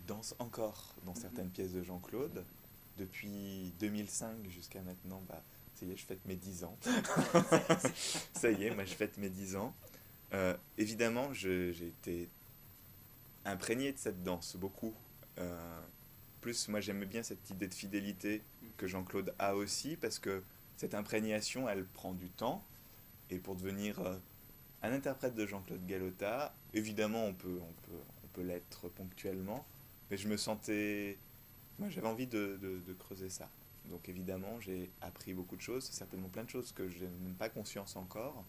danse encore dans certaines pièces de Jean-Claude. Depuis 2005 jusqu'à maintenant, bah, ça y est, je fête mes 10 ans. Ça y est, moi je fête mes 10 ans. Évidemment, j'ai été imprégné de cette danse, beaucoup. Euh, Plus, moi j'aime bien cette idée de fidélité que Jean-Claude a aussi, parce que cette imprégnation, elle prend du temps. Et pour devenir un interprète de Jean-Claude Galota, évidemment on peut l'être ponctuellement, mais je me sentais... Moi j'avais envie de creuser ça. Donc évidemment j'ai appris beaucoup de choses, certainement plein de choses que je n'ai même pas conscience encore.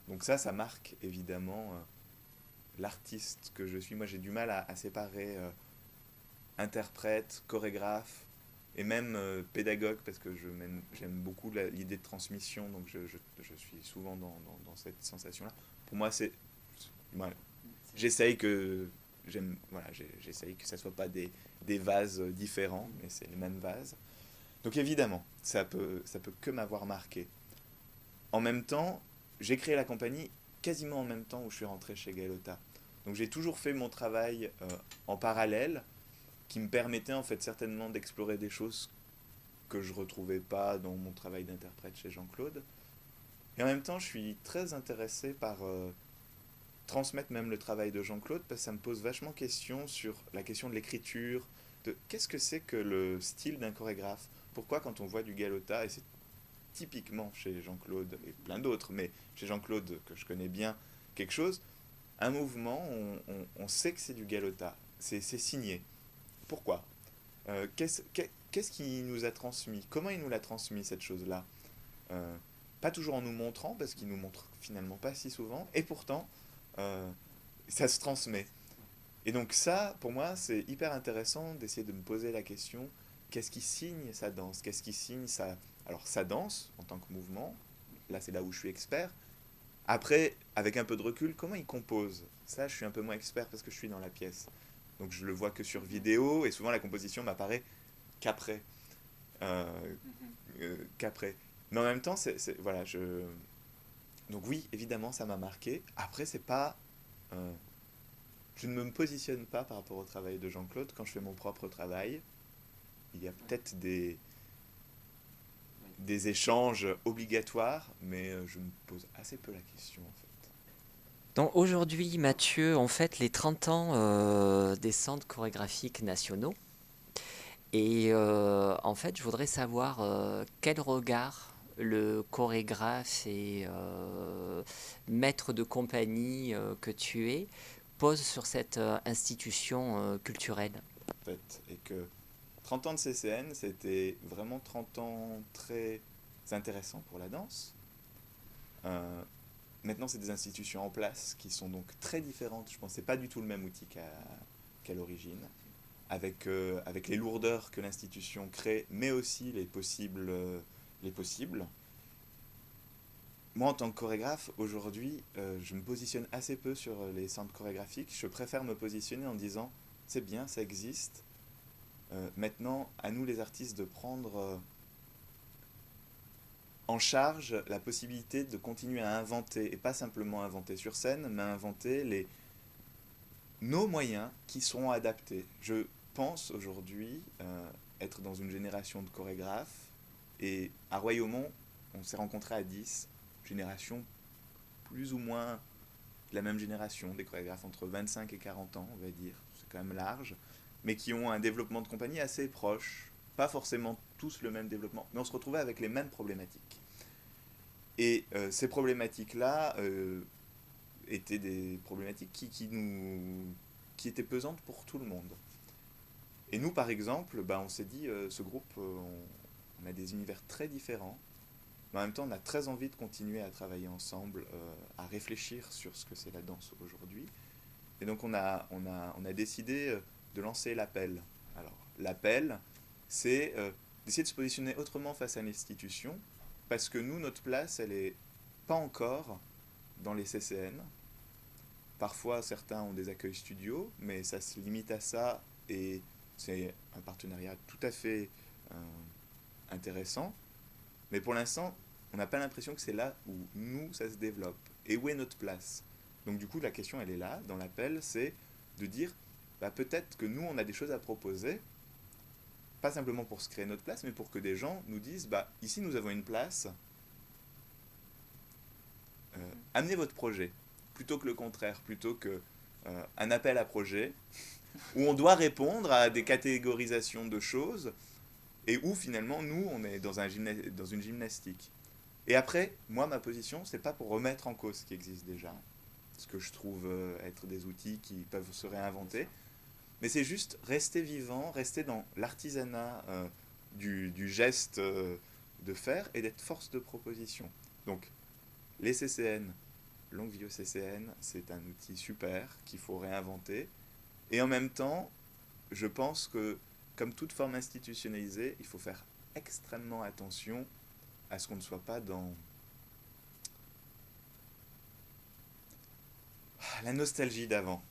Donc ça marque évidemment l'artiste que je suis. Moi j'ai du mal à séparer interprète, chorégraphe et même pédagogue parce que j'aime beaucoup l'idée de transmission, donc je suis souvent dans cette sensation-là. Pour moi, voilà, j'essaye que voilà, j'essaye que ça soit pas des vases différents, mais c'est les mêmes vases. Donc évidemment, ça peut que m'avoir marqué. En même temps, j'ai créé la compagnie quasiment en même temps où je suis rentré chez Galota. Donc j'ai toujours fait mon travail en parallèle, qui me permettait en fait certainement d'explorer des choses que je retrouvais pas dans mon travail d'interprète chez Jean-Claude. Et en même temps, je suis très intéressé par transmettre même le travail de Jean-Claude parce que ça me pose vachement question sur la question de l'écriture, de qu'est-ce que c'est que le style d'un chorégraphe. Pourquoi quand on voit du Galota, et c'est typiquement chez Jean-Claude et plein d'autres, mais chez Jean-Claude que je connais bien, quelque chose, un mouvement, on sait que c'est du Galota, c'est signé. Pourquoi qu'est-ce qui nous a transmis? Comment il nous l'a transmis cette chose-là? Euh, Pas toujours en nous montrant, parce qu'il nous montre finalement pas si souvent, et pourtant, euh, ça se transmet. Et donc ça, pour moi, c'est hyper intéressant d'essayer de me poser la question, qu'est-ce qui signe sa danse? Qu'est-ce qui signe sa... Alors sa danse, en tant que mouvement, là c'est là où je suis expert. Après, avec un peu de recul, comment il compose? Ça, je suis un peu moins expert parce que je suis dans la pièce. Donc je le vois que sur vidéo, et souvent la composition m'apparaît qu'après. Euh, Qu'après. Mais en même temps, voilà, donc oui, évidemment, ça m'a marqué. Après, c'est pas... euh, je ne me positionne pas par rapport au travail de Jean-Claude. Quand je fais mon propre travail, il y a peut-être des échanges obligatoires, mais je me pose assez peu la question, en fait. Donc aujourd'hui, Mathieu, on fête les 30 ans des centres chorégraphiques nationaux. Et en fait, je voudrais savoir quel regard le chorégraphe et maître de compagnie que tu es pose sur cette institution culturelle. En fait, et que 30 ans de CCN, c'était vraiment 30 ans très intéressants pour la danse. Euh, Maintenant, c'est des institutions en place qui sont donc très différentes. Je pense que c'est pas du tout le même outil qu'à l'origine, avec les lourdeurs que l'institution crée, mais aussi les possibles. Moi, en tant que chorégraphe, aujourd'hui, je me positionne assez peu sur les centres chorégraphiques. Je préfère me positionner en disant, c'est bien, ça existe. Maintenant, à nous les artistes de prendre en charge la possibilité de continuer à inventer, et pas simplement inventer sur scène, mais inventer nos moyens qui seront adaptés. Je pense aujourd'hui être dans une génération de chorégraphes, et à Royaumont, on s'est rencontrés à 10, génération plus ou moins de la même génération, des chorégraphes entre 25 et 40 ans, on va dire, c'est quand même large, mais qui ont un développement de compagnie assez proche, pas forcément tous le même développement, mais on se retrouvait avec les mêmes problématiques. Et ces problématiques-là étaient des problématiques qui étaient pesantes pour tout le monde. Et nous, par exemple, bah, on s'est dit, ce groupe, on a des univers très différents, mais en même temps, on a très envie de continuer à travailler ensemble, à réfléchir sur ce que c'est la danse aujourd'hui. Et donc, on a décidé de lancer l'appel. Alors, l'appel, c'est d'essayer de se positionner autrement face à l'institution, parce que nous, notre place, elle est pas encore dans les CCN. Parfois, certains ont des accueils studios, mais ça se limite à ça, et c'est un partenariat tout à fait intéressant. Mais pour l'instant, on n'a pas l'impression que c'est là où nous, ça se développe. Et où est notre place? Donc du coup, la question, elle est là, dans l'appel, c'est de dire, bah, peut-être que nous, on a des choses à proposer, pas simplement pour se créer notre place, mais pour que des gens nous disent, bah, ici, nous avons une place, amenez votre projet, plutôt que le contraire, plutôt que un appel à projet, où on doit répondre à des catégorisations de choses, et où finalement, nous, on est dans une gymnastique. Et après, moi, ma position, c'est pas pour remettre en cause ce qui existe déjà, ce que je trouve être des outils qui peuvent se réinventer, mais c'est juste rester vivant, rester dans l'artisanat du geste de faire et d'être force de proposition. Donc, les CCN, longue vie au CCN, c'est un outil super qu'il faut réinventer. Et en même temps, je pense que, comme toute forme institutionnalisée, il faut faire extrêmement attention à ce qu'on ne soit pas dans la nostalgie d'avant.